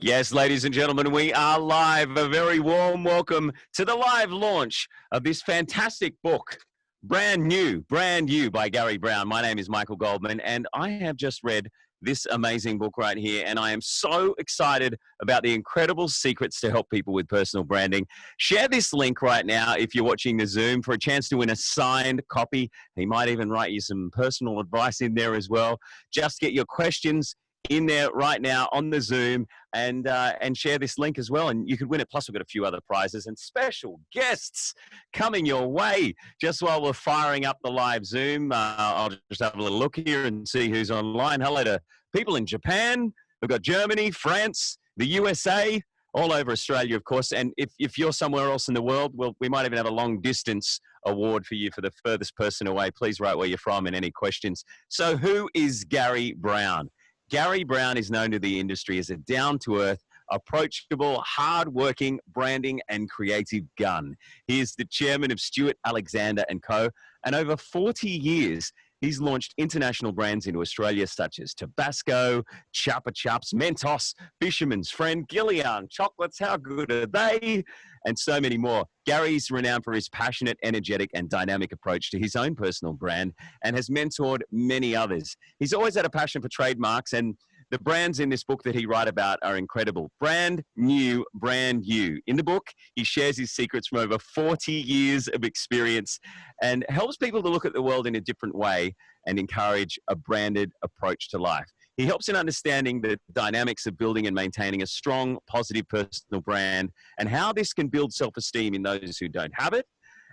Yes, ladies and gentlemen, we are live. A very warm welcome to the live launch of this fantastic book, brand new by Garry Browne. My name is Michael Goldman, and I have just read this amazing book right here, and I am so excited about the incredible secrets to help people with personal branding. Share this link right now if you're watching the Zoom for a chance to win a signed copy. He might even write you some personal advice in there as well. Just get your questions in there right now on the Zoom and share this link as well, and you could win it. Plus we've got a few other prizes and special guests coming your way just while we're firing up the live Zoom. I'll just have a little look here and see who's online. Hello to people in Japan. We've got Germany, France, the USA, all over Australia, of course. And if you're somewhere else in the world, well, we might even have a long distance award for you for the furthest person away. Please write where you're from and any questions. So who is Garry Browne? Garry Browne is known to the industry as a down-to-earth, approachable, hard-working, branding and creative gun. He is the chairman of Stuart Alexander & Co. And over 40 years, he's launched international brands into Australia such as Tabasco, Chupa Chups, Mentos, Fisherman's Friend, Gillian Chocolates, how good are they? And so many more. Garry's renowned for his passionate, energetic, and dynamic approach to his own personal brand and has mentored many others. He's always had a passion for trademarks, and the brands in this book that he writes about are incredible. Brand new, brand you. In the book, he shares his secrets from over 40 years of experience and helps people to look at the world in a different way and encourage a branded approach to life. He helps in understanding the dynamics of building and maintaining a strong, positive personal brand and how this can build self-esteem in those who don't have it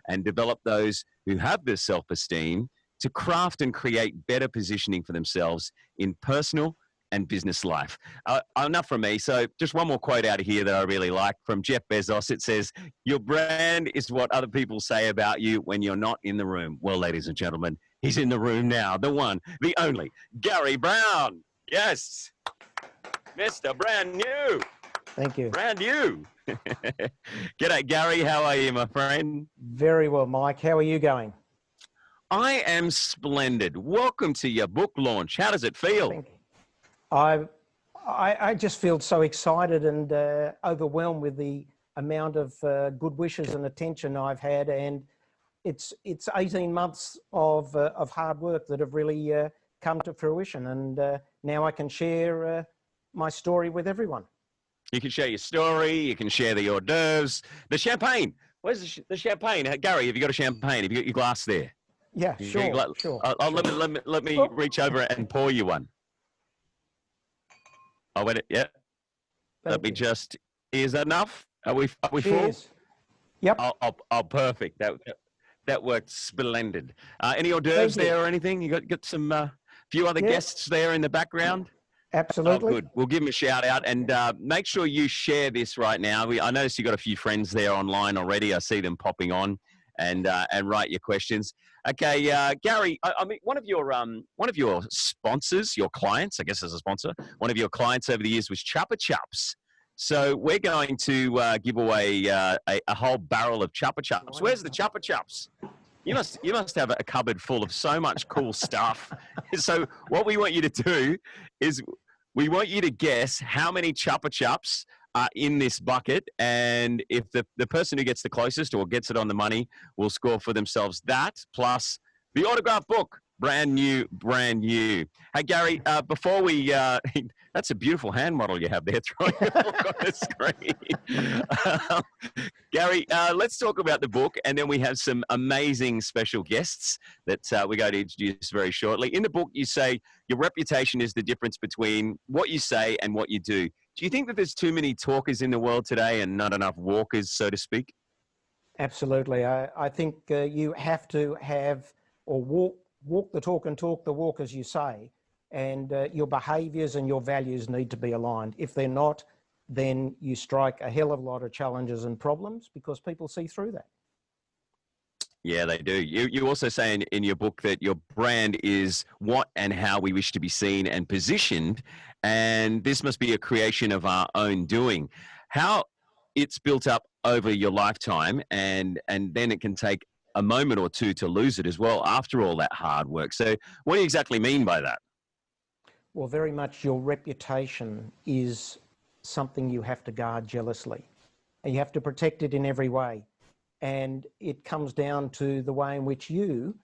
and develop those who have this self-esteem to craft and create better positioning for themselves in personal and business life. Enough from me. So just one more quote out of here that I really like from Jeff Bezos. It says, "Your brand is what other people say about you when you're not in the room." Well, ladies and gentlemen, he's in the room now. The one, the only, Garry Browne. Yes. Mr. Brand New. Thank you. Brand new. G'day, Garry. How are you, my friend? Very well, Mike. How are you going? I am splendid. Welcome to your book launch. How does it feel? Thank you. I just feel so excited and overwhelmed with the amount of good wishes and attention I've had, and it's 18 months of hard work that have really come to fruition, and now I can share my story with everyone. You can share your story. You can share the hors d'oeuvres, the champagne. Where's the champagne? Garry, have you got a champagne? Have you got your glass there? Yeah, sure. Sure. Let me reach over and pour you one. Oh, wait, yeah. Let me just, is that enough? Are we full? Yep. Oh, perfect. That worked splendid. Any hors d'oeuvres there or anything? You got some few other guests there in the background? Absolutely. Oh, good. We'll give them a shout out and make sure you share this right now. I noticed you got a few friends there online already. I see them popping on and write your questions. Okay, Garry, I mean, one of your sponsors, your clients, I guess as a sponsor, one of your clients over the years was Chupa Chups. So we're going to give away a whole barrel of Chupa Chups. Where's the Chupa Chups? You must have a cupboard full of so much cool stuff. So what we want you to do is we want you to guess how many Chupa Chups are in this bucket, and if the person who gets the closest or gets it on the money will score for themselves that plus the autograph book, brand new. Hey, Garry, before we that's a beautiful hand model you have there throwing the book on the screen. Garry, let's talk about the book, and then we have some amazing special guests that we're going to introduce very shortly. In the book, you say your reputation is the difference between what you say and what you do. Do you think that there's too many talkers in the world today and not enough walkers, so to speak? Absolutely. I think you have to have or walk the talk and talk the walk, as you say, and your behaviours and your values need to be aligned. If they're not, then you strike a hell of a lot of challenges and problems because people see through that. Yeah, they do. You also say in your book that your brand is what and how we wish to be seen and positioned, and this must be a creation of our own doing. How it's built up over your lifetime, and then it can take a moment or two to lose it as well after all that hard work. So what do you exactly mean by that? Well, very much your reputation is something you have to guard jealously. And you have to protect it in every way. And it comes down to the way in which you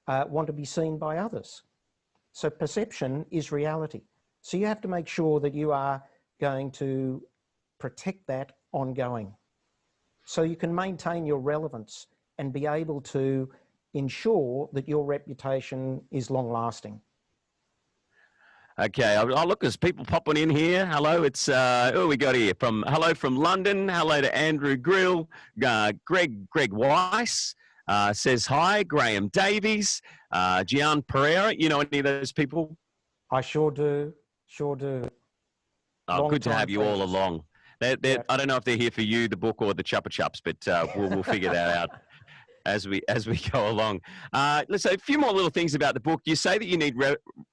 want to be seen by others. So perception is reality. So you have to make sure that you are going to protect that ongoing. So you can maintain your relevance and be able to ensure that your reputation is long lasting. Okay, look, there's people popping in here. Hello, it's who we got here? Hello from London. Hello to Andrew Grill. Greg Weiss says hi. Graham Davies, Gian Pereira. You know any of those people? I sure do. Sure do. Oh, good to have you all along. I don't know if they're here for you, the book, or the Chupa Chups, but we'll figure that out as we go along. Let's say a few more little things about the book. You say that you need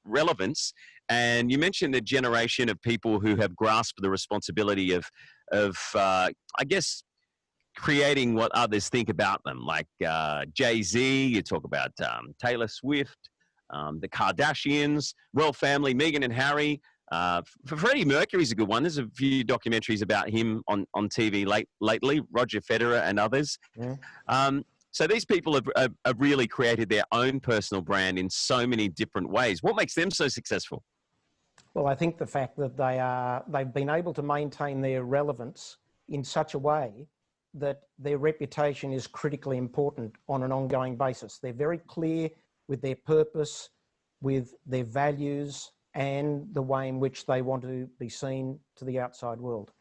relevance, and you mentioned the generation of people who have grasped the responsibility of I guess, creating what others think about them, like Jay-Z. You talk about Taylor Swift, the Kardashians, Royal Family, Meghan and Harry. For Freddie Mercury's a good one. There's a few documentaries about him on TV lately, Roger Federer and others. Yeah. So these people have really created their own personal brand in so many different ways. What makes them so successful? Well, I think the fact that they've been able to maintain their relevance in such a way that their reputation is critically important on an ongoing basis. They're very clear with their purpose, with their values, and the way in which they want to be seen to the outside world.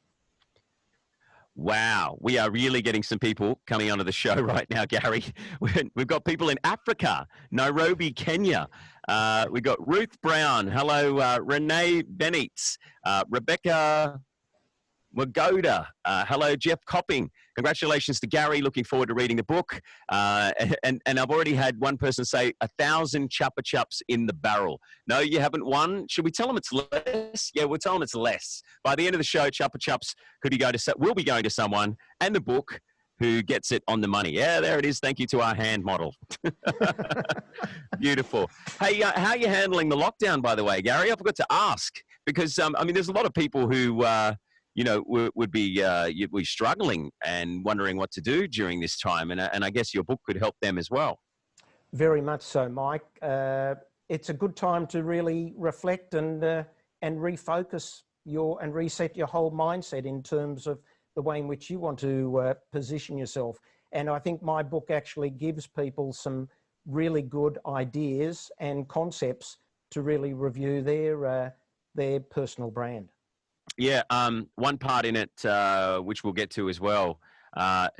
Wow, we are really getting some people coming onto the show right now, Garry. We've got people in Africa, Nairobi, Kenya. We've got Ruth Brown. Hello, Renee Benitz. Rebecca Wagoda. Hello, Jeff Copping. Congratulations to Garry. Looking forward to reading the book. And I've already had one person say 1,000 Chupa Chups in the barrel. No, you haven't won. Should we tell them it's less? Yeah, we'll tell them it's less. By the end of the show, Chupa Chups will be going to someone, and the book who gets it on the money. Yeah, there it is. Thank you to our hand model. Beautiful. Hey, how are you handling the lockdown, by the way, Garry? I forgot to ask, because, there's a lot of people who, would be struggling and wondering what to do during this time. And I guess your book could help them as well. Very much so, Mike. It's a good time to really reflect and refocus and reset your whole mindset in terms of the way in which you want to position yourself. And I think my book actually gives people some really good ideas and concepts to really review their personal brand. Yeah, one part in it, which we'll get to as well,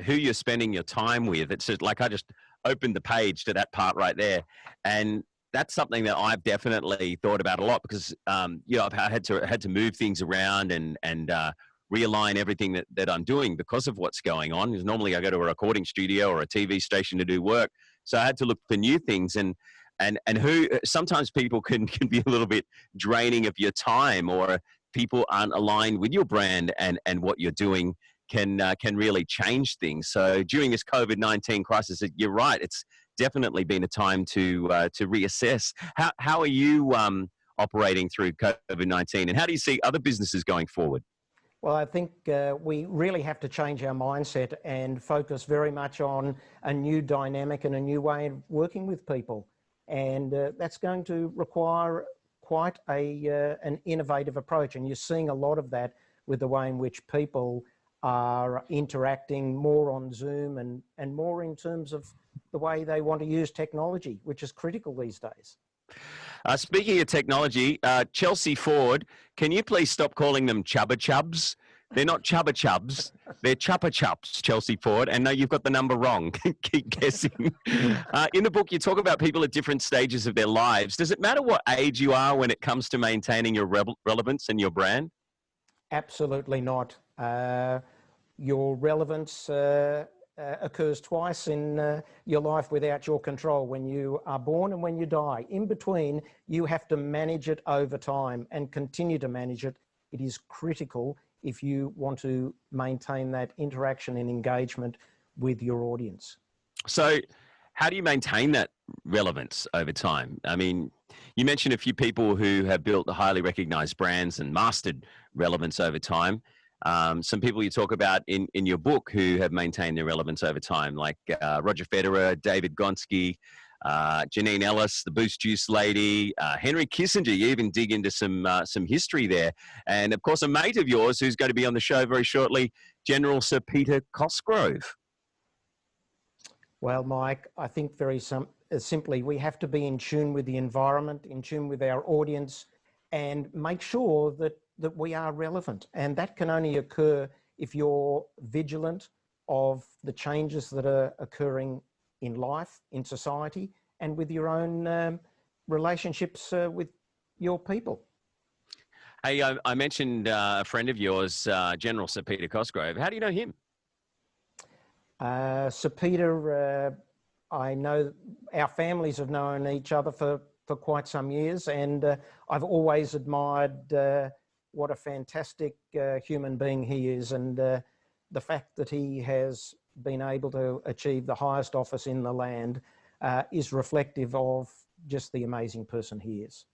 who you're spending your time with. It's just like I just opened the page to that part right there. And that's something that I've definitely thought about a lot, because, I've had to move things around and realign everything that I'm doing because of what's going on. Because normally I go to a recording studio or a TV station to do work. So I had to look for new things, and who sometimes people can be a little bit draining of your time, or people aren't aligned with your brand and what you're doing can really change things. So during this COVID-19 crisis, you're right, it's definitely been a time to reassess. How are you operating through COVID-19, and how do you see other businesses going forward? Well, I think we really have to change our mindset and focus very much on a new dynamic and a new way of working with people. And that's going to require quite an innovative approach. And you're seeing a lot of that with the way in which people are interacting more on Zoom and more in terms of the way they want to use technology, which is critical these days. Speaking of technology, Chelsea Ford, can you please stop calling them Chubba Chubs? They're not Chubba Chubs. They're Chupa Chups, Chelsea Ford. And no, you've got the number wrong. Keep guessing. In the book, you talk about people at different stages of their lives. Does it matter what age you are when it comes to maintaining your relevance and your brand? Absolutely not. Your relevance occurs twice in your life without your control, when you are born and when you die. In between, you have to manage it over time and continue to manage it. It is critical if you want to maintain that interaction and engagement with your audience. So how do you maintain that relevance over time? I mean, you mentioned a few people who have built highly recognized brands and mastered relevance over time. Some people you talk about in your book who have maintained their relevance over time, like Roger Federer, David Gonski, Janine Ellis, the Boost Juice lady, Henry Kissinger. You even dig into some history there. And, of course, a mate of yours who's going to be on the show very shortly, General Sir Peter Cosgrove. Well, Mike, I think very simply we have to be in tune with the environment, in tune with our audience, and make sure that we are relevant. And that can only occur if you're vigilant of the changes that are occurring in life, in society, and with your own relationships with your people. Hey, I mentioned a friend of yours, General Sir Peter Cosgrove. How do you know him? Sir Peter, I know our families have known each other for quite some years, and I've always admired what a fantastic human being he is, and the fact that he has been able to achieve the highest office in the land is reflective of just the amazing person he is.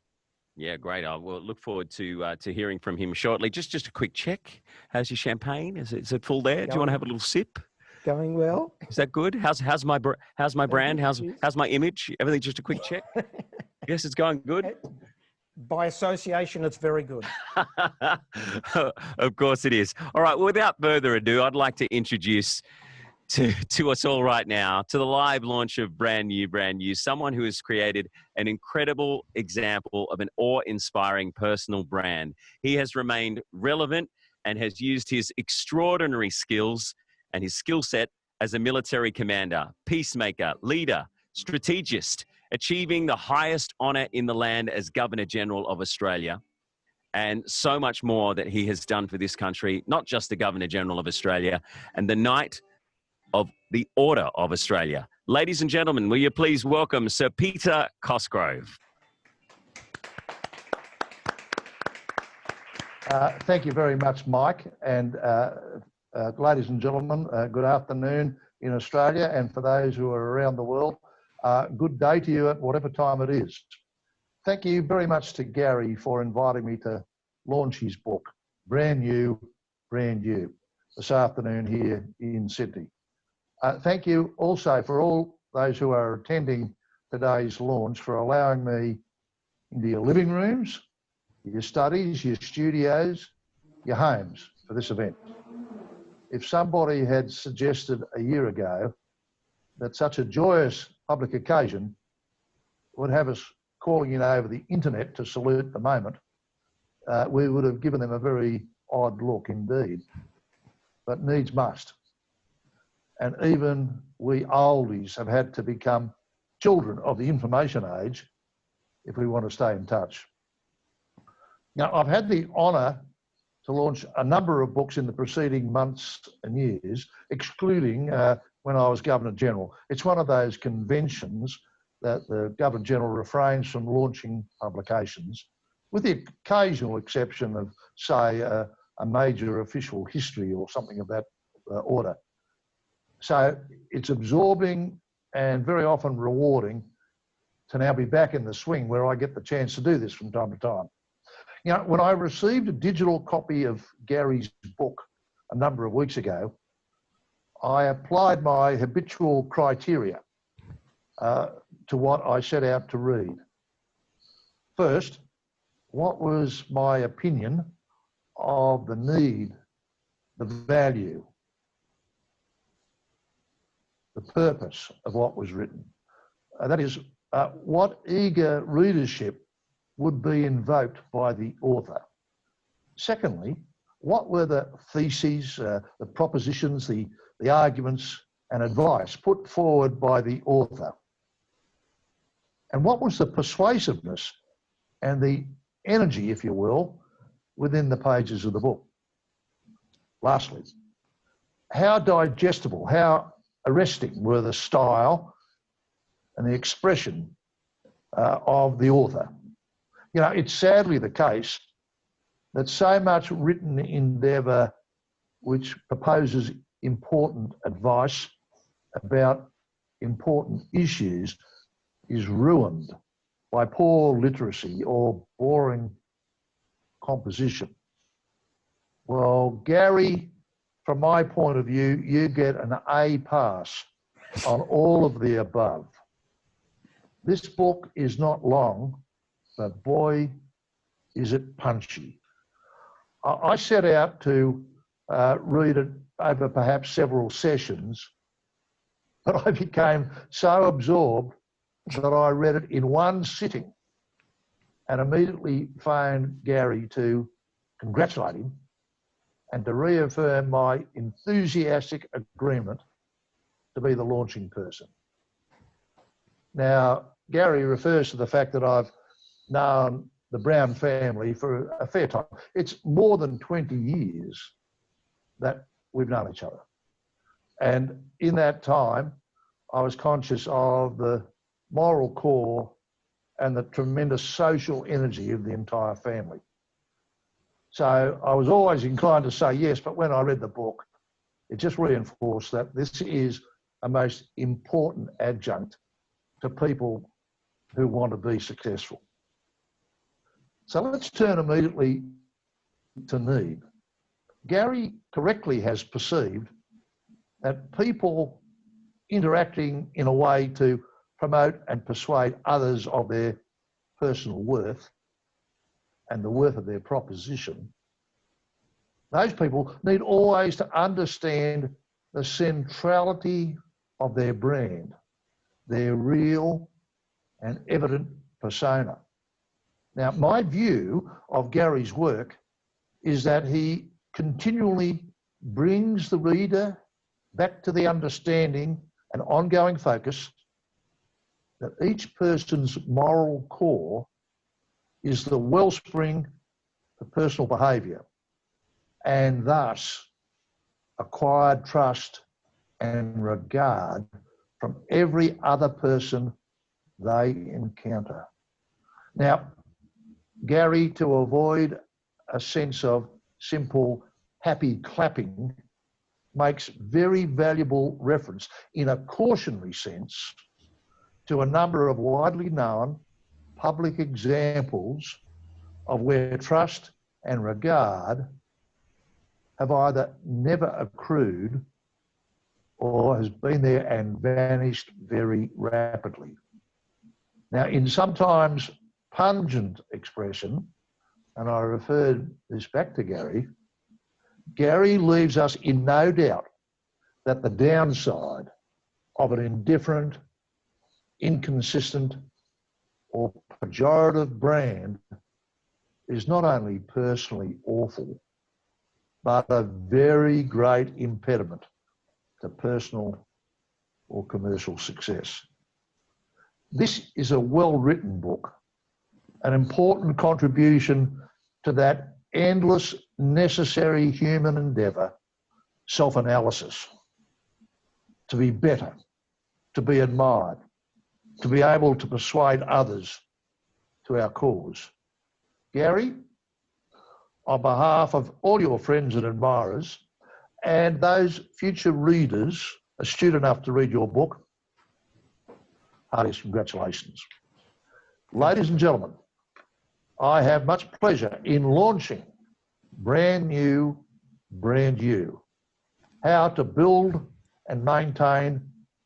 Yeah, great. I will look forward to hearing from him shortly. Just a quick check. How's your champagne? Is it full there? Do you want to have a little sip? Going well. Is that good? How's my brand? How's my image? Everything. Just a quick check. Yes, it's going good. By association, it's very good. Of course it is. All right. Well, without further ado, I'd like to introduce to us all right now to the live launch of Brand New, someone who has created an incredible example of an awe-inspiring personal brand. He has remained relevant and has used his extraordinary skills and his skill set as a military commander, peacemaker, leader, strategist, achieving the highest honor in the land as Governor General of Australia, and so much more that he has done for this country, not just the Governor General of Australia, and the Knight of the Order of Australia. Ladies and gentlemen, will you please welcome Sir Peter Cosgrove. Thank you very much, Mike. And ladies and gentlemen, good afternoon in Australia, and for those who are around the world, good day to you at whatever time it is. Thank you very much to Garry for inviting me to launch his book, Brand New, this afternoon here in Sydney. Thank you also for all those who are attending today's launch for allowing me into your living rooms, your studies, your studios, your homes for this event. If somebody had suggested a year ago that such a joyous public occasion would have us calling in over the internet to salute the moment, we would have given them a very odd look indeed, but needs must. And even we oldies have had to become children of the information age if we want to stay in touch. Now, I've had the honour to launch a number of books in the preceding months and years, excluding when I was Governor General. It's one of those conventions that the Governor General refrains from launching publications, with the occasional exception of, say, a major official history or something of that order. So it's absorbing and very often rewarding to now be back in the swing where I get the chance to do this from time to time. You know, when I received a digital copy of Garry's book a number of weeks ago, I applied my habitual criteria to what I set out to read. First, what was my opinion of the need, the value, the purpose of what was written? That is, what eager readership would be invoked by the author. Secondly, what were the theses, the propositions, the arguments and advice put forward by the author? And what was the persuasiveness and the energy, if you will, within the pages of the book? Lastly, how digestible, how arresting were the style and the expression of the author? You know, it's sadly the case that so much written endeavour which proposes important advice about important issues is ruined by poor literacy or boring composition. Well, Gary, from my point of view, you get an A pass on all of the above. This book is not long, but boy, is it punchy. I set out to read it over perhaps several sessions, but I became so absorbed that I read it in one sitting and immediately phoned Garry to congratulate him and to reaffirm my enthusiastic agreement to be the launching person. Now, Garry refers to the fact that I've known the Browne family for a fair time. It's more than 20 years that we've known each other. And in that time, I was conscious of the moral core and the tremendous social energy of the entire family. So I was always inclined to say yes, but when I read the book, it just reinforced that this is a most important adjunct to people who want to be successful. So let's turn immediately to need. Garry correctly has perceived that people interacting in a way to promote and persuade others of their personal worth and the worth of their proposition, those people need always to understand the centrality of their brand, their real and evident persona. Now, my view of Garry's work is that he continually brings the reader back to the understanding and ongoing focus that each person's moral core is the wellspring of personal behaviour and thus acquired trust and regard from every other person they encounter. Now, Garry, to avoid a sense of simple happy clapping, makes very valuable reference in a cautionary sense to a number of widely known public examples of where trust and regard have either never accrued or has been there and vanished very rapidly. Now, in sometimes pungent expression, and I referred this back to Garry, Garry leaves us in no doubt that the downside of an indifferent, inconsistent, or pejorative brand is not only personally awful, but a very great impediment to personal or commercial success. This is a well-written book, an important contribution to that endless, necessary human endeavour, self-analysis, to be better, to be admired, to be able to persuade others to our cause. Garry, on behalf of all your friends and admirers and those future readers astute enough to read your book, heartiest congratulations. Ladies and gentlemen, I have much pleasure in launching Brand New, Brand You, How to Build and Maintain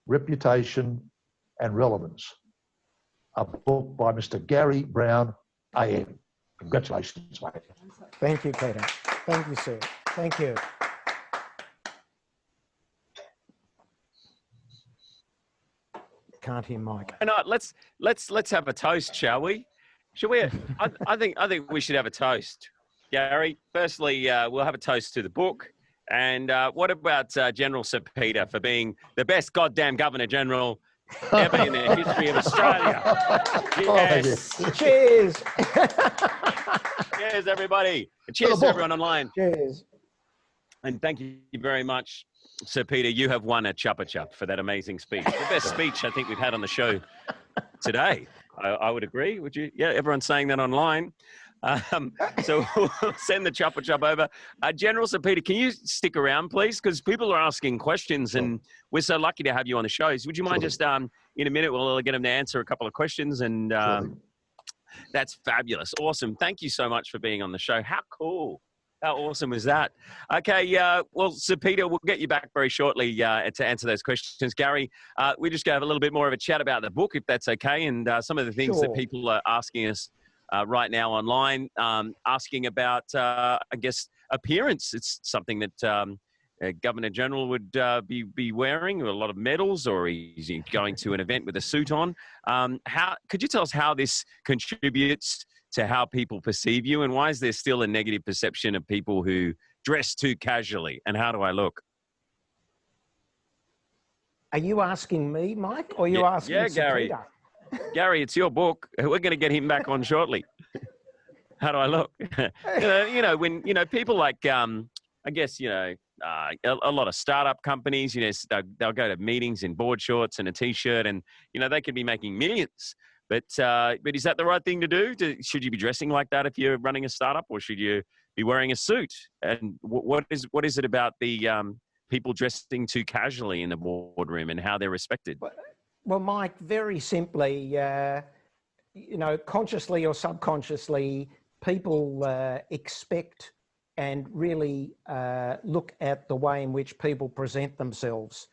Reputation and Relevance, a book by Mr. Garry Browne, AM. Congratulations, mate. Thank you, Peter. Thank you, sir. Thank you. Can't hear Mike. And let's have a toast, shall we? Shall we? I think we should have a toast, Garry. Firstly, we'll have a toast to the book. And what about General Sir Peter for being the best goddamn Governor General ever in the history of Australia? Yes. Oh, yes. Cheers. Cheers, everybody. And cheers to everyone online. Cheers. And thank you very much, Sir Peter. You have won a Chuppa Chup for that amazing speech. The best speech I think we've had on the show today. I would agree. Would you? Yeah, everyone's saying that online. So we'll send the Chuppa Chup over. General Sir Peter, can you stick around, please? Because people are asking questions, and we're so lucky to have you on the show. So would you mind just in a minute, we'll get them to answer a couple of questions, and that's fabulous. Awesome. Thank you so much for being on the show. How cool. How awesome is that? Okay, well, Sir Peter, we'll get you back very shortly to answer those questions. Gary, we just have a little bit more of a chat about the book, if that's okay, and some of the things that Sure. people are asking us right now online, asking about, I guess, appearance. It's something that Governor General would be wearing, a lot of medals, or is he going to an event with a suit on? Could you tell us how this contributes to how people perceive you, and why is there still a negative perception of people who dress too casually, and how do I look? Are you asking me, Mike, or are you asking Sir Gary. Peter? Gary, it's your book. We're going to get him back on shortly. How do I look? When people like, I guess, a lot of startup companies, they'll go to meetings in board shorts and a t-shirt, and they could be making millions. But is that the right thing to do? Should you be dressing like that if you're running a startup, or should you be wearing a suit? And what is it about the people dressing too casually in the boardroom and how they're respected? Well, Mike, very simply, consciously or subconsciously, people expect and really look at the way in which people present themselves.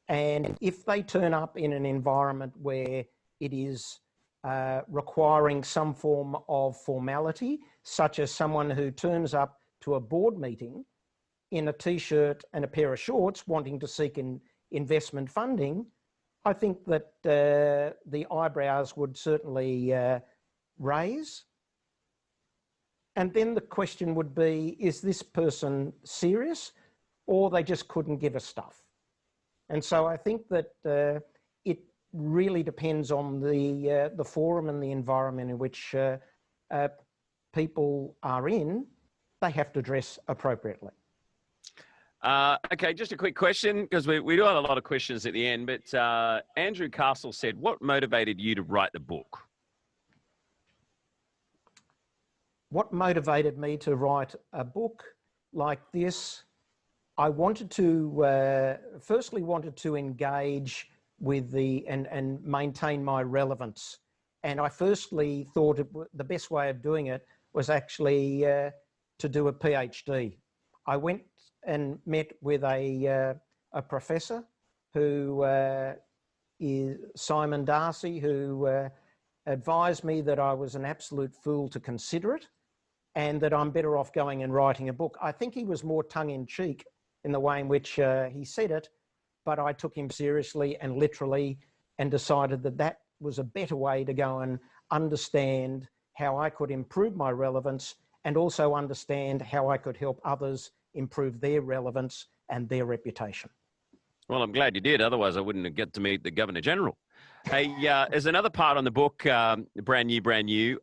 And if they turn up in an environment where it is requiring some form of formality, such as someone who turns up to a board meeting in a t-shirt and a pair of shorts wanting to seek investment funding, I think that the eyebrows would certainly raise. And then the question would be, is this person serious, or they just couldn't give a stuff? And so I think that it really depends on the forum and the environment in which people are in. They have to dress appropriately. Okay, just a quick question, because we do have a lot of questions at the end, but Andrew Castle said, what motivated you to write the book? What motivated me to write a book like this? I wanted to, firstly wanted to engage with and maintain my relevance. And I firstly thought the best way of doing it was actually to do a PhD. I went and met with a professor who is Simon Darcy, who advised me that I was an absolute fool to consider it, and that I'm better off going and writing a book. I think he was more tongue-in-cheek in the way in which he said it, but I took him seriously and literally, and decided that that was a better way to go and understand how I could improve my relevance, and also understand how I could help others improve their relevance and their reputation. Well, I'm glad you did. Otherwise, I wouldn't have get to meet the Governor General. Hey, there's another part on the book, brand new,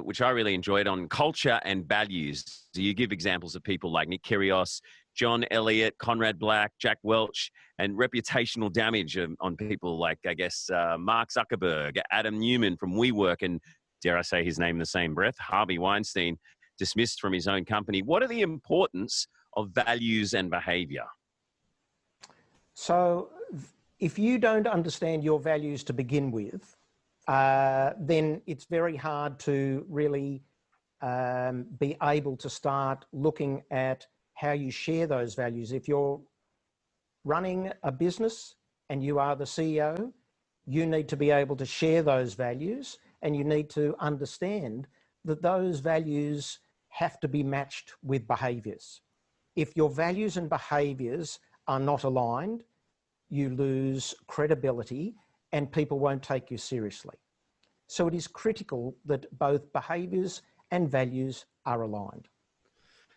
which I really enjoyed, on culture and values. So you give examples of people like Nick Kyrgios, John Elliott, Conrad Black, Jack Welch, and reputational damage on people like, I guess, Mark Zuckerberg, Adam Newman from WeWork, and dare I say his name in the same breath, Harvey Weinstein, dismissed from his own company. What are the importance of values and behavior? So if you don't understand your values to begin with, then it's very hard to really be able to start looking at how you share those values. If you're running a business and you are the CEO, you need to be able to share those values, and you need to understand that those values have to be matched with behaviours. If your values and behaviours are not aligned, you lose credibility and people won't take you seriously. So it is critical that both behaviours and values are aligned.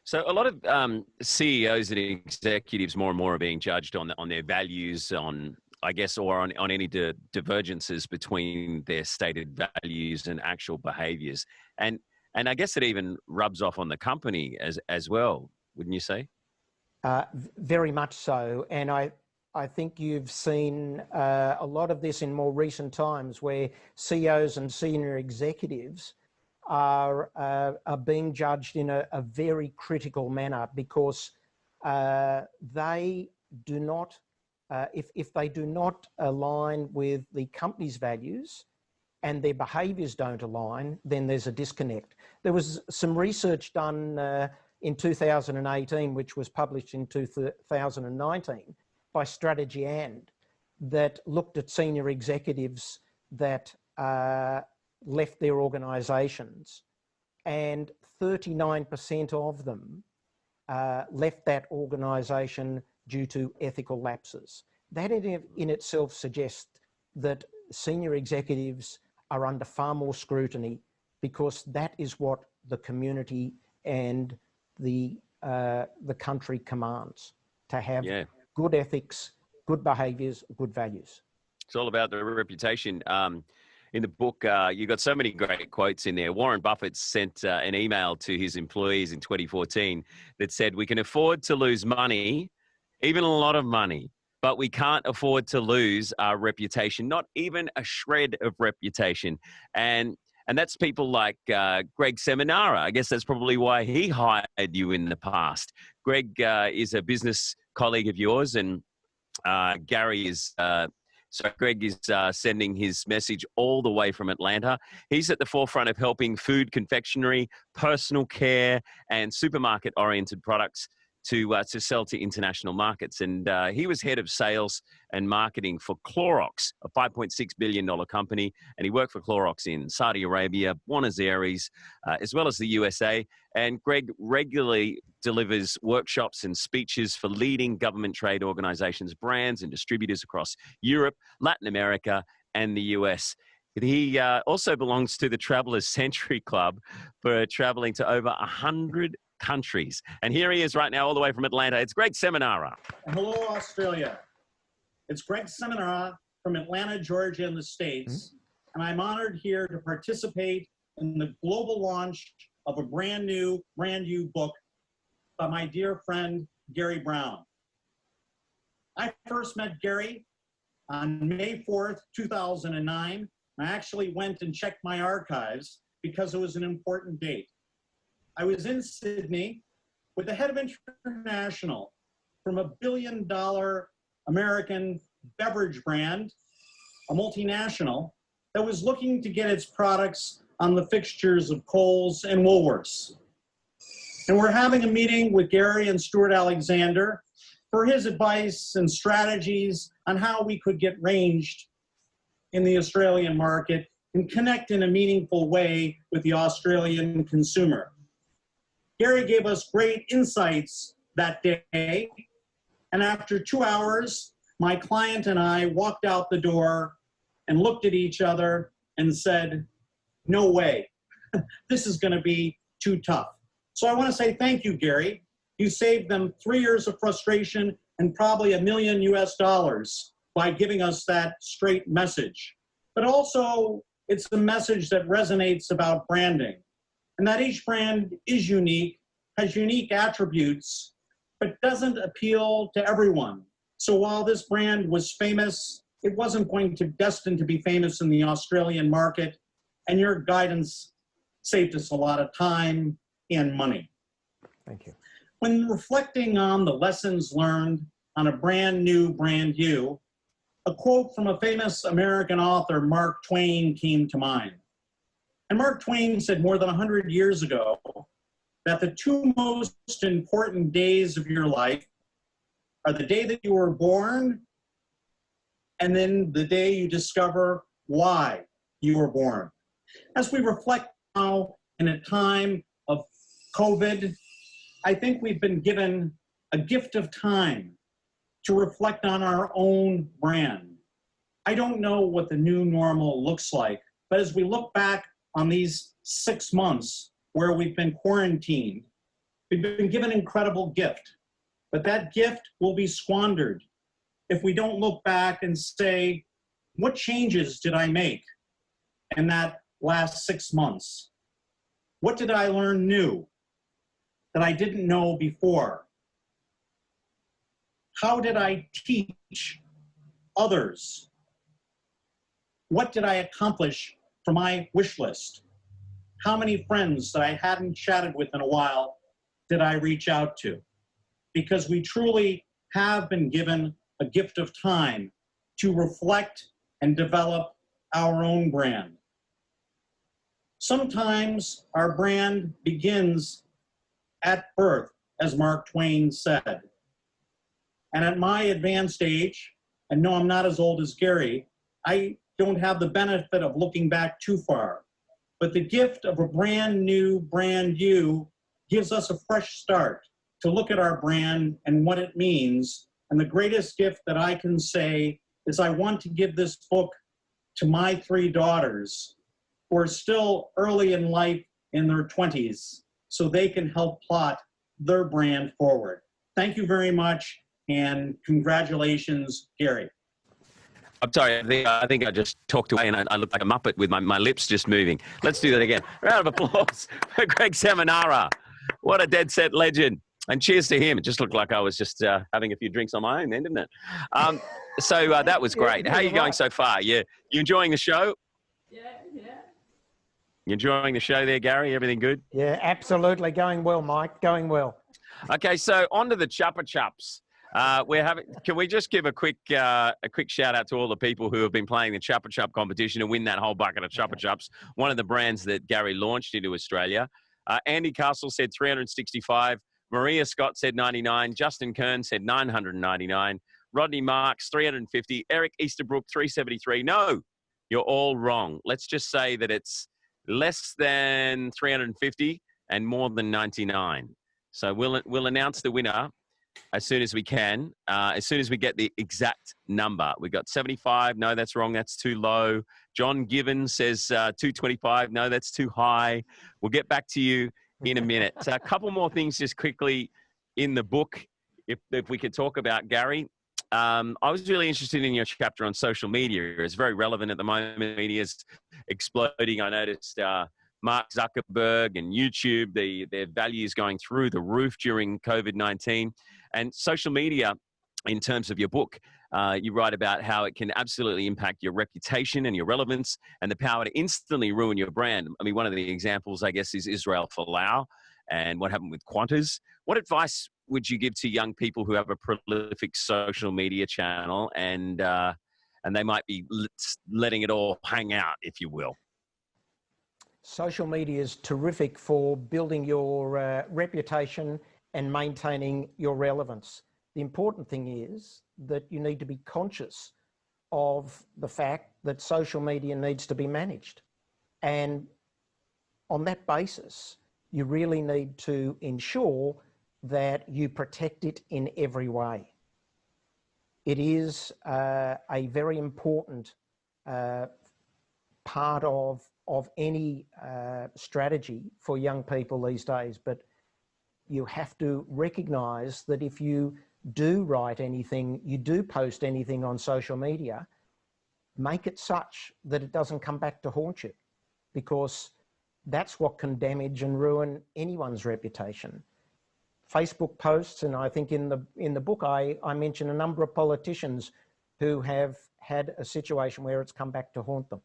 So a lot of CEOs and executives more and more are being judged on their values, on, I guess, or on any divergences between their stated values and actual behaviours. And I guess it even rubs off on the company as well, wouldn't you say? Very much so. And I think you've seen a lot of this in more recent times, where CEOs and senior executives are being judged in a very critical manner, because they do not, if they do not align with the company's values and their behaviours don't align, then there's a disconnect. There was some research done in 2018, which was published in 2019 by Strategy that looked at senior executives that left their organisations, and 39% of them left that organisation due to ethical lapses. That in itself suggests that senior executives are under far more scrutiny, because that is what the community and the country commands, to have good ethics, good behaviours, good values. It's all about the reputation. In the book, you got so many great quotes in there. Warren Buffett sent an email to his employees in 2014 that said, "We can afford to lose money, even a lot of money, but we can't afford to lose our reputation, not even a shred of reputation." And that's people like Greg Seminara. I guess that's probably why he hired you in the past. Greg is a business colleague of yours, and Garry is... So Greg is sending his message all the way from Atlanta. He's at the forefront of helping food, confectionery, personal care, and supermarket-oriented products to sell to international markets. And he was head of sales and marketing for Clorox, a $5.6 billion company. And he worked for Clorox in Saudi Arabia, Buenos Aires, as well as the USA. And Greg regularly delivers workshops and speeches for leading government trade organizations, brands, and distributors across Europe, Latin America, and the US. He also belongs to the Travelers Century Club for traveling to over 100 countries. And here he is right now, all the way from Atlanta. It's Greg Seminara. Hello, Australia. It's Greg Seminara from Atlanta, Georgia, in the States. And I'm honored here to participate in the global launch of a brand new book by my dear friend, Garry Browne. I first met Garry on May 4th, 2009. I actually went and checked my archives because it was an important date. I was in Sydney with the head of international from a $1 billion American beverage brand, a multinational, that was looking to get its products on the fixtures of Kohl's and Woolworths. And we're having a meeting with Garry and Stuart Alexander for his advice and strategies on how we could get ranged in the Australian market and connect in a meaningful way with the Australian consumer. Garry gave us great insights that day, and after 2 hours, my client and I walked out the door and looked at each other and said, "No way, this is gonna be too tough." So I wanna say thank you, Garry. You saved them 3 years of frustration and probably $1 million US by giving us that straight message. But also, it's the message that resonates about branding, and that each brand is unique, has unique attributes, but doesn't appeal to everyone. So while this brand was famous, it wasn't destined to be famous in the Australian market, and your guidance saved us a lot of time and money. Thank you. When reflecting on the lessons learned on a brand new brand you, a quote from a famous American author, Mark Twain, came to mind. And Mark Twain said more than 100 years ago that the two most important days of your life are the day that you were born and then the day you discover why you were born. As we reflect now in a time of COVID, I think we've been given a gift of time to reflect on our own brand. I don't know what the new normal looks like, but as we look back on these 6 months where we've been quarantined, we've been given an incredible gift, but that gift will be squandered if we don't look back and say, what changes did I make in that last 6 months? What did I learn new that I didn't know before? How did I teach others? What did I accomplish for my wish list? How many friends that I hadn't chatted with in a while did I reach out to? Because we truly have been given a gift of time to reflect and develop our own brand. Sometimes our brand begins at birth, as Mark Twain said. And at my advanced age, and no, I'm not as old as Garry, I don't have the benefit of looking back too far. But the gift of a brand new brand you gives us a fresh start to look at our brand and what it means. And the greatest gift that I can say is I want to give this book to my 3 daughters who are still early in life in their 20s so they can help plot their brand forward. Thank you very much, and congratulations, Garry. I'm sorry, I think I just talked away and I look like a Muppet with my lips just moving. Let's do that again. Round of applause for Greg Seminara. What a dead set legend. And cheers to him. It just looked like I was just having a few drinks on my own then, didn't it? So that was great. How are you going so far? You enjoying the show? Yeah. You enjoying the show there, Garry? Everything good? Yeah, absolutely. Going well, Mike. Going well. Okay, so on to the Chuppa Chups. Can we just give a quick shout out to all the people who have been playing the Chuppa Chup competition and win that whole bucket of Chuppa Chups, one of the brands that Garry launched into Australia. Andy Castle said 365. Maria Scott said 99. Justin Kern said 999. Rodney Marks 350. Eric Easterbrook 373. No, you're all wrong. Let's just say that it's less than 350 and more than 99. So we'll announce the winner as soon as we can, as soon as we get the exact number. We got 75. No, that's wrong. That's too low. John Given says 225. No, that's too high. We'll get back to you in a minute. So a couple more things just quickly in the book, if we could talk about, Garry. I was really interested in your chapter on social media. It's very relevant at the moment. Media's exploding. I noticed Mark Zuckerberg and YouTube, their values going through the roof during COVID-19. And social media, in terms of your book, you write about how it can absolutely impact your reputation and your relevance and the power to instantly ruin your brand. I mean, one of the examples, I guess, is Israel Folau and what happened with Qantas. What advice would you give to young people who have a prolific social media channel and they might be letting it all hang out, if you will? Social media is terrific for building your reputation and maintaining your relevance. The important thing is that you need to be conscious of the fact that social media needs to be managed. And on that basis, you really need to ensure that you protect it in every way. It is a very important part of any strategy for young people these days, but you have to recognize that if you do write anything, you do post anything on social media, make it such that it doesn't come back to haunt you, because that's what can damage and ruin anyone's reputation. Facebook posts, and I think in the book I mention a number of politicians who have had a situation where it's come back to haunt them.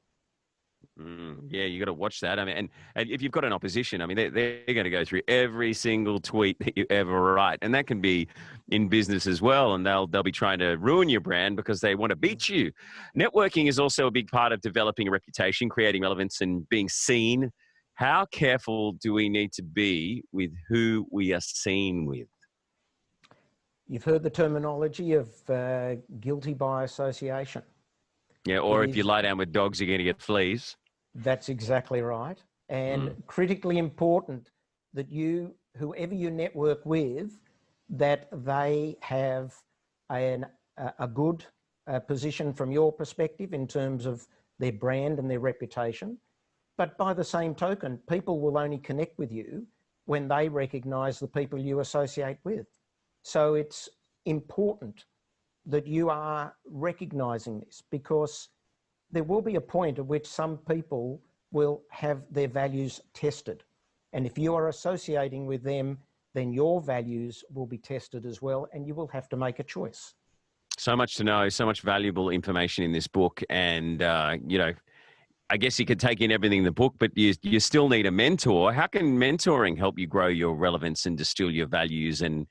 Yeah, you got to watch that. I mean, and if you've got an opposition, I mean, they're going to go through every single tweet that you ever write, and that can be in business as well. And they'll be trying to ruin your brand because they want to beat you. Networking is also a big part of developing a reputation, creating relevance, and being seen. How careful do we need to be with who we are seen with? You've heard the terminology of guilty by association. Yeah, or if you lie down with dogs, you're going to get fleas. That's exactly right. And critically important that whoever you network with, that they have a good position from your perspective in terms of their brand and their reputation. But by the same token, people will only connect with you when they recognize the people you associate with. So it's important that you are recognizing this, because there will be a point at which some people will have their values tested. And if you are associating with them, then your values will be tested as well, and you will have to make a choice. So much to know, so much valuable information in this book. And, I guess you could take in everything in the book, but you still need a mentor. How can mentoring help you grow your relevance and distill your values and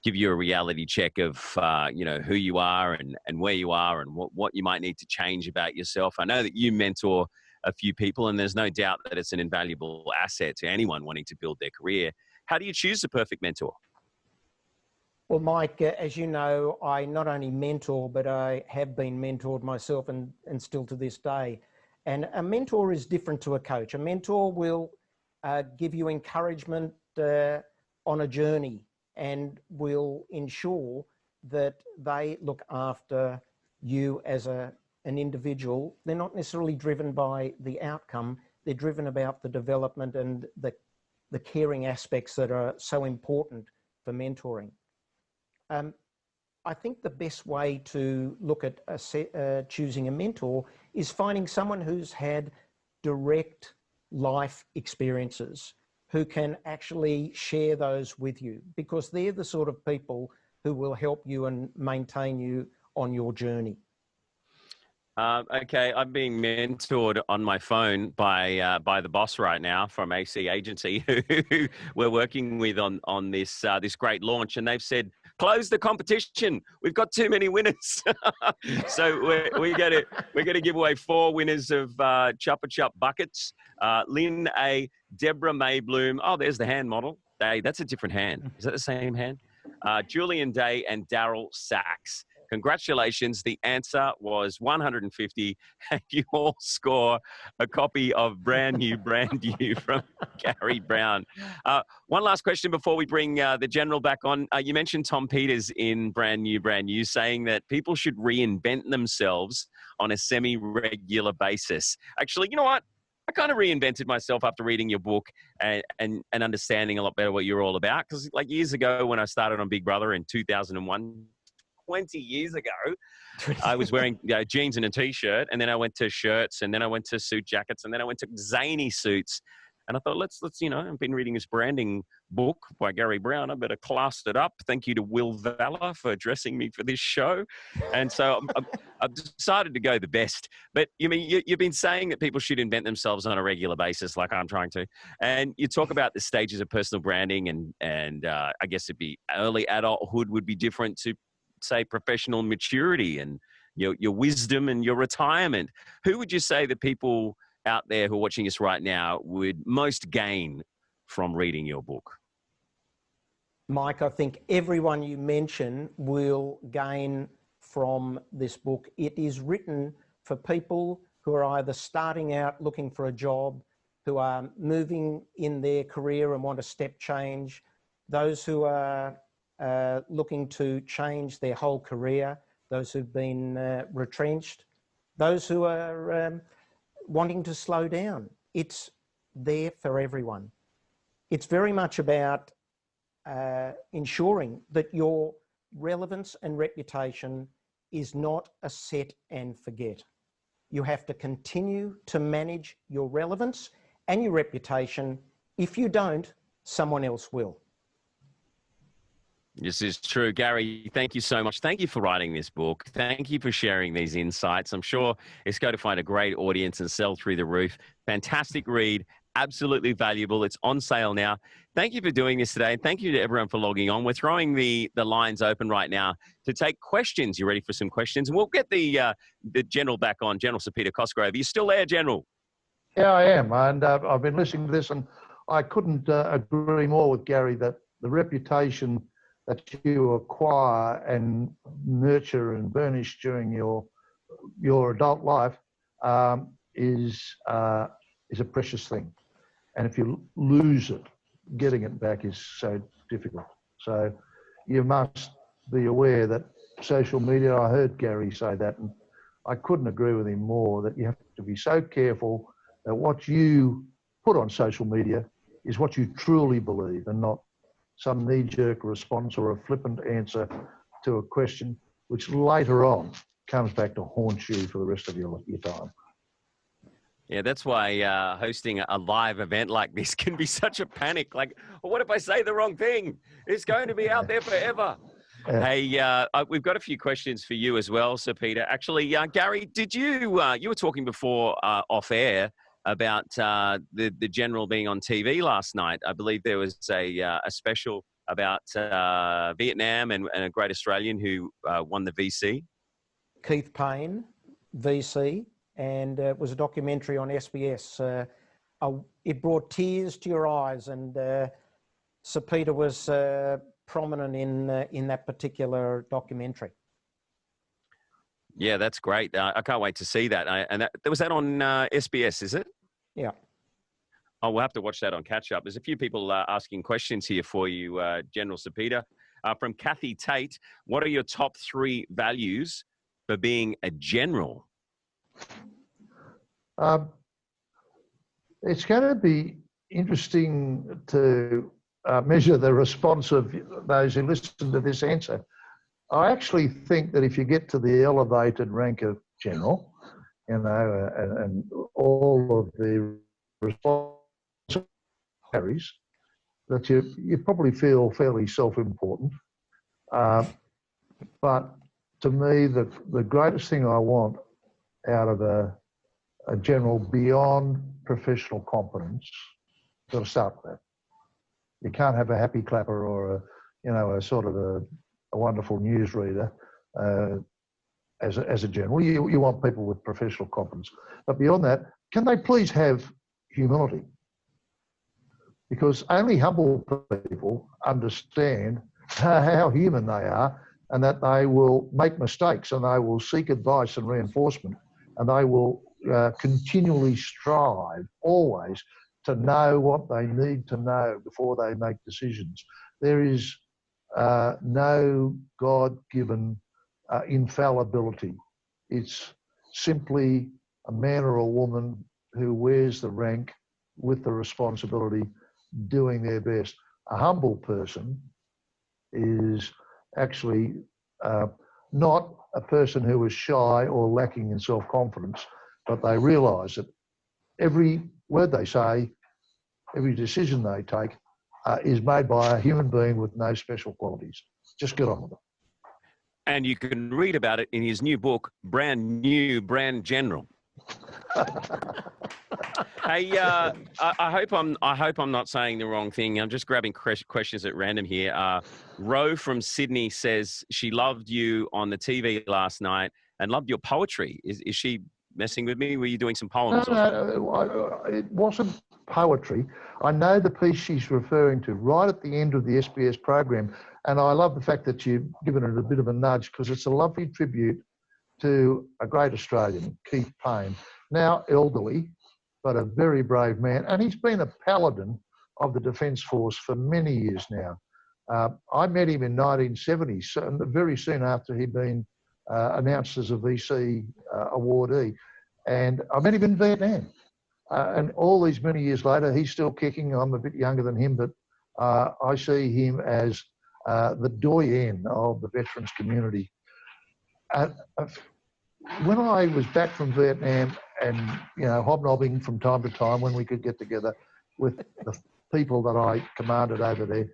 give you a reality check of, who you are and where you are and what you might need to change about yourself? I know that you mentor a few people, and there's no doubt that it's an invaluable asset to anyone wanting to build their career. How do you choose the perfect mentor? Well, Mike, as you know, I not only mentor, but I have been mentored myself and still to this day. And a mentor is different to a coach. A mentor will give you encouragement on a journey and will ensure that they look after you as an individual. They're not necessarily driven by the outcome. They're driven about the development and the caring aspects that are so important for mentoring. I think the best way to look at choosing a mentor is finding someone who's had direct life experiences, who can actually share those with you, because they're the sort of people who will help you and maintain you on your journey. Okay, I'm being mentored on my phone by the boss right now from AC Agency, who we're working with on this this great launch, and they've said, close the competition. We've got too many winners, so we're going to give away 4 winners of Chuppa Chup buckets. Lynn A, Deborah Maybloom. Oh, there's the hand model. That's a different hand. Is that the same hand? Julian Day and Daryl Sachs. Congratulations. The answer was 150, and you all score a copy of Brand New from Garry Browne. One last question before we bring the General back on. You mentioned Tom Peters in Brand New, saying that people should reinvent themselves on a semi-regular basis. Actually, you know what? I kind of reinvented myself after reading your book and understanding a lot better what you're all about. Because like years ago when I started on Big Brother in 2001, 20 years ago, I was wearing jeans and a t-shirt, and then I went to shirts, and then I went to suit jackets, and then I went to zany suits. And I thought, let's I've been reading this branding book by Garry Browne. I better class it up. Thank you to Will Valor for dressing me for this show. And so I've decided to go the best. But you've been saying that people should invent themselves on a regular basis, like I'm trying to. And you talk about the stages of personal branding, and I guess it'd be early adulthood would be different to, say, professional maturity and your wisdom and your retirement. Who would you say the people out there who are watching us right now would most gain from reading your book? Mike, I think everyone you mention will gain from this book. It is written for people who are either starting out looking for a job, who are moving in their career and want a step change, those who are looking to change their whole career, those who've been retrenched, those who are wanting to slow down. It's there for everyone. It's very much about ensuring that your relevance and reputation is not a set and forget. You have to continue to manage your relevance and your reputation. If you don't, someone else will. This is true. Garry, thank you so much. Thank you for writing this book. Thank you for sharing these insights. I'm sure it's going to find a great audience and sell through the roof. Fantastic read. Absolutely valuable. It's on sale now. Thank you for doing this today. And thank you to everyone for logging on. We're throwing the lines open right now to take questions. You ready for some questions? And we'll get the General back on, General Sir Peter Cosgrove. Are you still there, General? Yeah, I am. And I've been listening to this, and I couldn't agree more with Garry that the reputation that you acquire and nurture and burnish during your adult life is a precious thing. And if you lose it, getting it back is so difficult. So you must be aware that social media, I heard Garry say that, and I couldn't agree with him more, that you have to be so careful that what you put on social media is what you truly believe and not some knee-jerk response or a flippant answer to a question, which later on comes back to haunt you for the rest of your time. Yeah, that's why hosting a live event like this can be such a panic. Like, well, what if I say the wrong thing? It's going to be out there forever. Yeah. Hey, we've got a few questions for you as well, Sir Peter. Actually, Garry, did you were talking before off air about the General being on TV last night. I believe there was a special about Vietnam and a great Australian who won the VC. Keith Payne, VC, and it was a documentary on SBS. It brought tears to your eyes, and Sir Peter was prominent in that particular documentary. Yeah, that's great. I can't wait to see that. And was that on SBS, is it? Yeah. Oh, we'll have to watch that on Catch Up. There's a few people asking questions here for you, General Sir Peter. From Kathy Tate, what are your top 3 values for being a general? It's going to be interesting to measure the response of those who listen to this answer. I actually think that if you get to the elevated rank of general, you know, and all of the responsibilities, that you probably feel fairly self-important. But to me, the greatest thing I want out of a general beyond professional competence, got to start with that. You can't have a happy clapper or a sort of a wonderful newsreader as a general. You want people with professional competence. But beyond that, can they please have humility? Because only humble people understand how human they are, and that they will make mistakes, and they will seek advice and reinforcement, and they will continually strive always to know what they need to know before they make decisions. There is no God-given infallibility. It's simply a man or a woman who wears the rank with the responsibility, doing their best. A humble person is actually not a person who is shy or lacking in self-confidence, but they realise that every word they say, every decision they take is made by a human being with no special qualities. Just get on with it. And you can read about it in his new book, Brand New, Brand General. Hey, I hope I'm not saying the wrong thing. I'm just grabbing questions at random here. Ro from Sydney says she loved you on the TV last night and loved your poetry. Is she messing with me? Were you doing some poems? No, it wasn't poetry. I know the piece she's referring to right at the end of the SBS program, and I love the fact that you've given it a bit of a nudge, because it's a lovely tribute to a great Australian, Keith Payne, now elderly, but a very brave man. And he's been a paladin of the Defence Force for many years now. I met him in 1970, so very soon after he'd been announced as a VC awardee. And I met him in Vietnam. And all these many years later, he's still kicking. I'm a bit younger than him, but I see him as the doyen of the veterans community. When I was back from Vietnam and, hobnobbing from time to time when we could get together with the people that I commanded over there,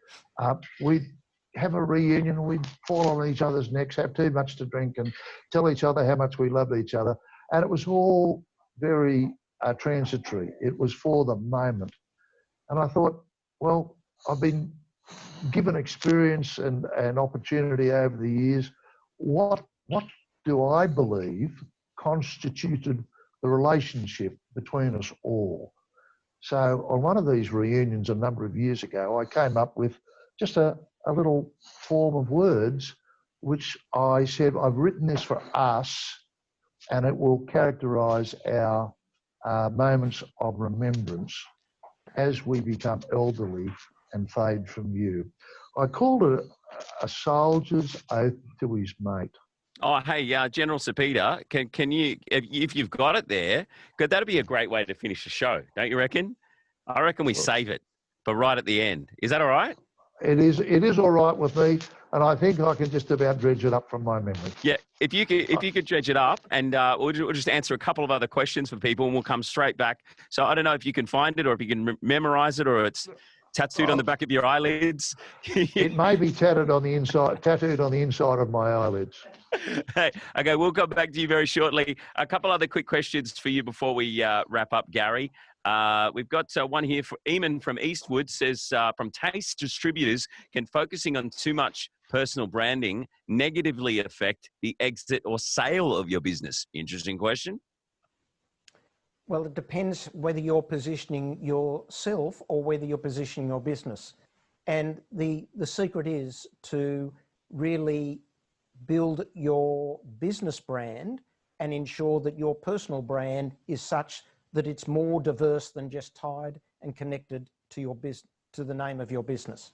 we'd have a reunion, we'd fall on each other's necks, have too much to drink and tell each other how much we loved each other. And it was all very transitory. It was for the moment. And I thought, well, I've been given experience and opportunity over the years. What do I believe constituted the relationship between us all? So on one of these reunions a number of years ago, I came up with just a little form of words, which I said, I've written this for us, and it will characterise our moments of remembrance as we become elderly and fade from view. I called it a soldier's oath to his mate. Oh, hey, General Sir Peter, can you, if you've got it there, that'd be a great way to finish the show, don't you reckon? I reckon we save it for right at the end. Is that all right? It is all right with me, and I think I can just about dredge it up from my memory. Yeah, if you could dredge it up, and we'll just answer a couple of other questions for people, and we'll come straight back. So I don't know if you can find it, or if you can memorize it, or it's tattooed on the back of your eyelids. It may be tattooed on the inside of my eyelids. Hey, okay, we'll come back to you very shortly. A couple other quick questions for you before we wrap up, Garry. We've got one here for Eamon from Eastwood. Says, from Taste Distributors, can focusing on too much personal branding negatively affect the exit or sale of your business? Interesting question. Well, it depends whether you're positioning yourself or whether you're positioning your business. And the secret is to really build your business brand and ensure that your personal brand is such that it's more diverse than just tied and connected to your business, to the name of your business.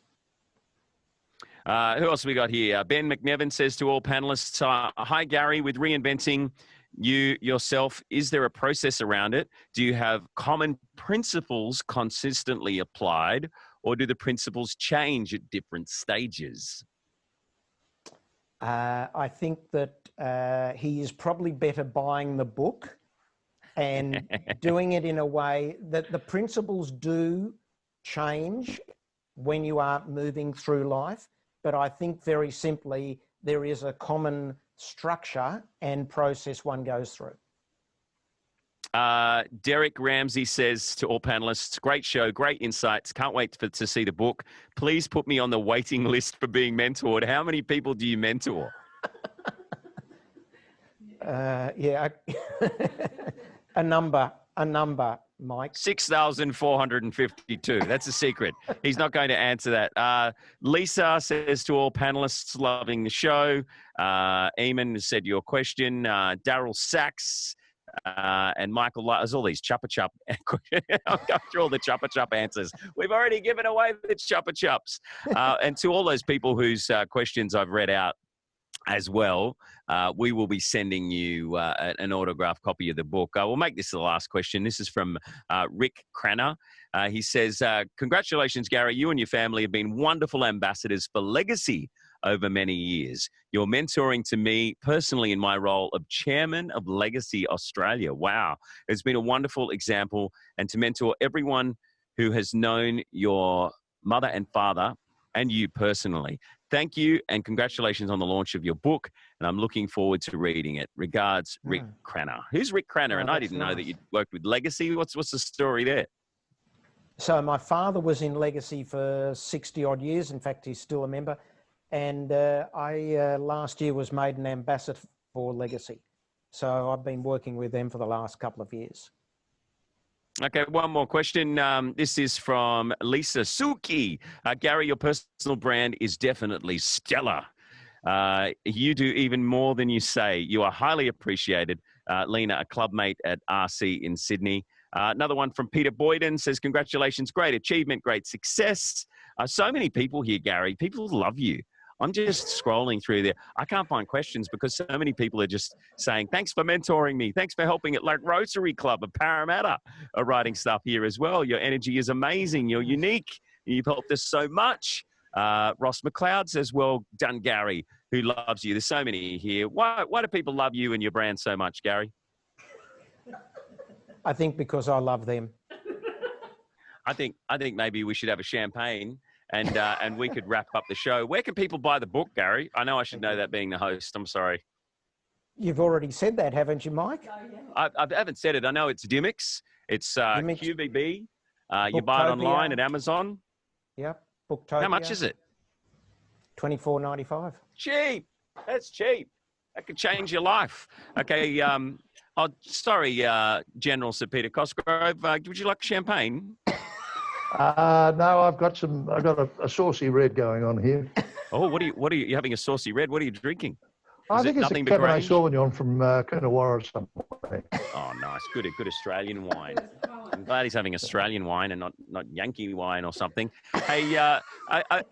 Who else have we got here? Ben McNevin says to all panelists, hi, Gary, with reinventing you yourself, is there a process around it? Do you have common principles consistently applied, or do the principles change at different stages? I think that he is probably better buying the book and doing it in a way that the principles do change when you are moving through life. But I think very simply, there is a common structure and process one goes through. Derek Ramsey says to all panelists, great show, great insights. Can't wait to see the book. Please put me on the waiting list for being mentored. How many people do you mentor? Yeah, a number, Mike. 6,452. That's a secret. He's not going to answer that. Lisa says to all panelists, loving the show. Eamon said your question. Daryl Sachs and Michael, there's all these chuppa chup. I'll go through all the chuppa chup answers. We've already given away the chuppa chups. And to all those people whose questions I've read out as well, we will be sending you an autographed copy of the book. We'll make this the last question. This is from Rick Cranner. He says, congratulations, Gary. You and your family have been wonderful ambassadors for legacy over many years. You're mentoring to me personally in my role of chairman of Legacy Australia. Wow. It's been a wonderful example, and to mentor everyone who has known your mother and father and you personally. Thank you, and congratulations on the launch of your book, and I'm looking forward to reading it. Regards, Rick Cranner. Who's Rick Cranner? And I didn't know that you'd worked with Legacy. What's the story there? So my father was in Legacy for 60 odd years. In fact, he's still a member. And I last year was made an ambassador for Legacy. So I've been working with them for the last couple of years. Okay, one more question. This is from Lisa Suki. Gary, your personal brand is definitely stellar. You do even more than you say. You are highly appreciated. Lena, a clubmate at RC in Sydney. Another one from Peter Boyden says, congratulations, great achievement, great success. So many people here, Gary. People love you. I'm just scrolling through there. I can't find questions because so many people are just saying, thanks for mentoring me. Thanks for helping it. Like Rotary Club of Parramatta are writing stuff here as well. Your energy is amazing. You're unique. You've helped us so much. Ross McLeod says, well done, Gary, who loves you. There's so many here. Why do people love you and your brand so much, Gary? I think because I love them. I think maybe we should have a champagne and we could wrap up the show. Where can people buy the book, Gary? I know I should know that being the host. I'm sorry. You've already said that, haven't you, Mike? I haven't said it. I know it's Dymocks. It's QVB. You buy it online at Amazon. Yep. Booktopia. How much is it? $24.95. Cheap. That's cheap. That could change your life. Okay. Sorry, General Sir Peter Cosgrove. Would you like champagne? No, I've got a saucy red going on here. Oh, what are you having a saucy red? What are you drinking? I think it's a Cabernet Sauvignon from Coonawarra or somewhere. Oh, nice. Good Australian wine. I'm glad he's having Australian wine and not Yankee wine or something. Hey,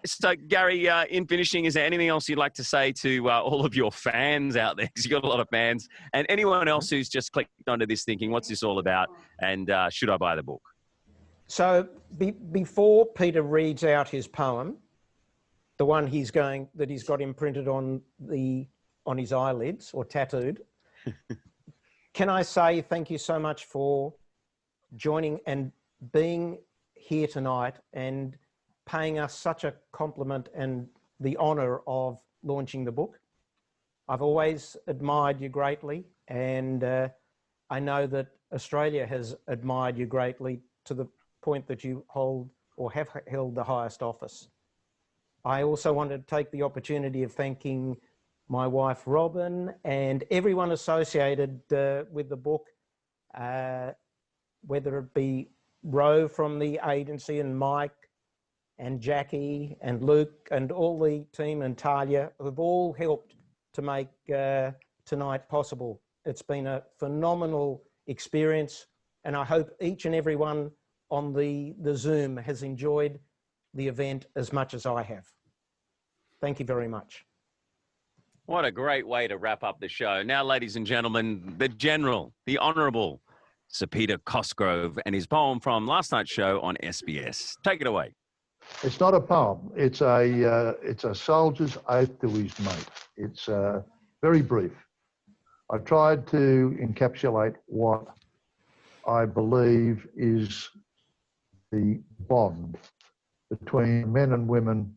so Gary, in finishing, is there anything else you'd like to say to all of your fans out there? Because you've got a lot of fans. And anyone else who's just clicked onto this thinking, what's this all about? And should I buy the book? So before Peter reads out his poem, the one he's got imprinted on his eyelids or tattooed, can I say thank you so much for joining and being here tonight and paying us such a compliment and the honour of launching the book. I've always admired you greatly, and I know that Australia has admired you greatly to the point that you hold or have held the highest office. I also want to take the opportunity of thanking my wife, Robin, and everyone associated with the book, whether it be Ro from the agency and Mike and Jackie and Luke and all the team and Talia have all helped to make tonight possible. It's been a phenomenal experience, and I hope each and every one on the Zoom has enjoyed the event as much as I have. Thank you very much. What a great way to wrap up the show. Now, ladies and gentlemen, the General, the Honourable Sir Peter Cosgrove, and his poem from last night's show on SBS. Take it away. It's not a poem. It's a soldier's oath to his mate. It's very brief. I tried to encapsulate what I believe is the bond between men and women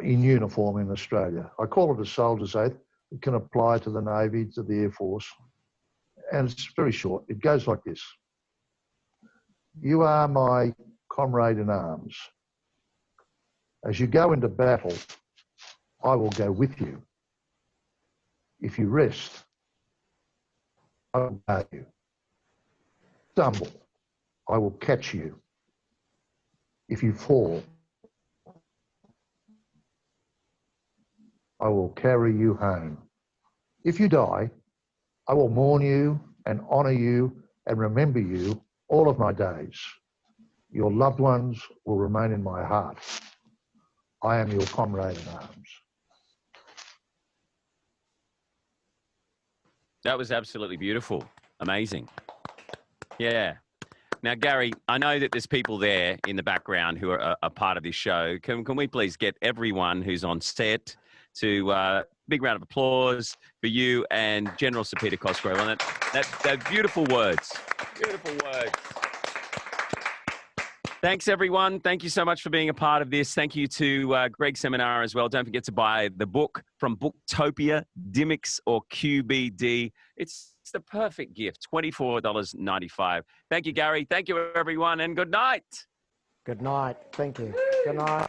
in uniform in Australia. I call it a soldier's oath. It can apply to the Navy, to the Air Force, and it's very short. It goes like this. You are my comrade in arms. As you go into battle, I will go with you. If you rest, I will guard you. Stumble, I will catch you. If you fall, I will carry you home. If you die, I will mourn you and honour you and remember you all of my days. Your loved ones will remain in my heart. I am your comrade in arms. That was absolutely beautiful. Amazing. Yeah. Now, Garry, I know that there's people there in the background who are a part of this show. Can we please get everyone who's on set to big round of applause for you and General Sir Peter Cosgrove on that beautiful words. Beautiful words. Thanks, everyone. Thank you so much for being a part of this. Thank you to Greg Seminara as well. Don't forget to buy the book from Booktopia, Dimmicks or QBD. It's the perfect gift, $24.95. Thank you, Garry. Thank you, everyone, and good night. Good night. Thank you. Good night.